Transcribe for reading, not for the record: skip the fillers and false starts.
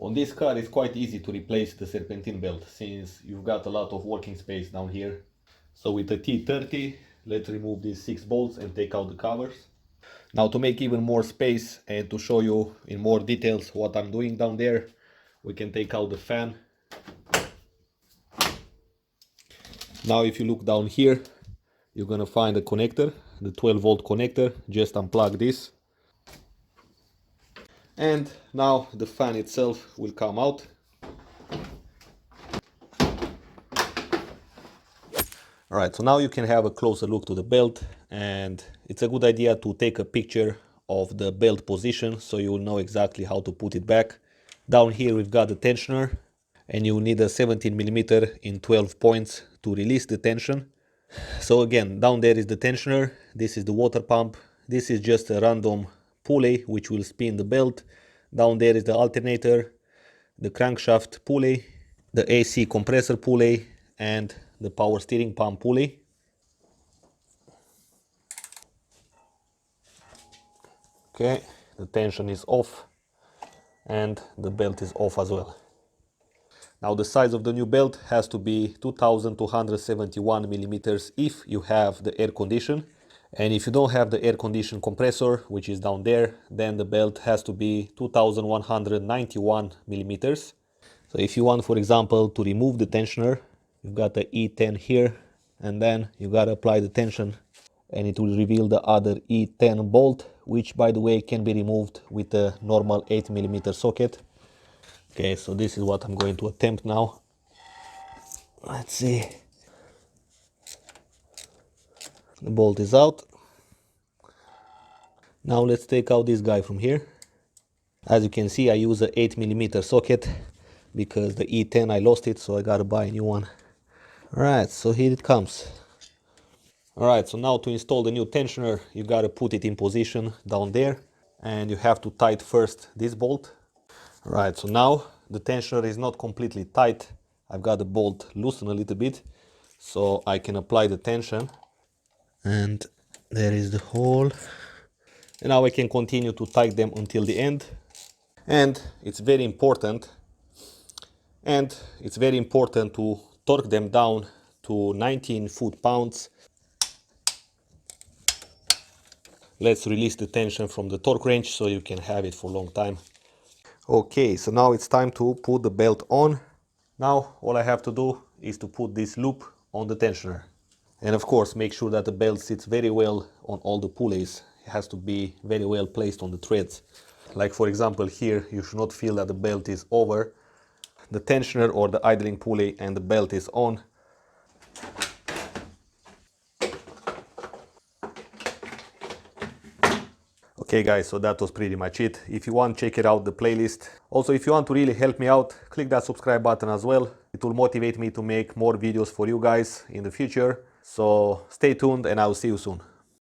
On this car it's quite easy to replace the serpentine belt since you've got a lot of working space down here. So with the T30, let's remove these 6 bolts and take out the covers. Now to make even more space and to show you in more details what I'm doing down there, we can take out the fan. Now if you look down here, you're gonna find a connector, the 12-volt connector. Just unplug this. And now the fan itself will come out. Alright, so now you can have a closer look to the belt, and it's a good idea to take a picture of the belt position so you will know exactly how to put it back. Down here we've got the tensioner, and you will need a 17mm in 12 points to release the tension. So again, down there is the tensioner, this is the water pump, this is just a random pulley which will spin the belt. Down there is the alternator, the crankshaft pulley, the AC compressor pulley, and the power steering pump pulley. Okay, the tension is off and the belt is off as well. Now the size of the new belt has to be 2271mm if you have the air condition. And if you don't have the air condition compressor, which is down there, then the belt has to be 2191mm. So if you want, for example, to remove the tensioner, you've got the E10 here, and then you gotta apply the tension and it will reveal the other E10 bolt, which by the way can be removed with a normal 8mm socket. Okay, so this is what I'm going to attempt now. Let's see. The bolt is out. Now let's take out this guy from here. As you can see, I use a 8mm socket because the E10 I lost it, so I gotta buy a new one. Alright, so here it comes. Alright, so now to install the new tensioner, you gotta put it in position down there, and you have to tighten first this bolt. Alright, so now the tensioner is not completely tight. I've got the bolt loosened a little bit so I can apply the tension, and there is the hole. And now I can continue to tighten them until the end. And it's very important to torque them down to 19 foot-pounds. Let's release the tension from the torque wrench so you can have it for a long time. Okay, so now it's time to put the belt on. Now all I have to do is to put this loop on the tensioner. And of course make sure that the belt sits very well on all the pulleys. It has to be very well placed on the threads. Like for example here, you should not feel that the belt is over the tensioner or the idling pulley and the belt is on. Okay guys, so that was pretty much it. If you want, check it out, the playlist. Also, if you want to really help me out, click that subscribe button as well. It will motivate me to make more videos for you guys in the future. So stay tuned and I will see you soon.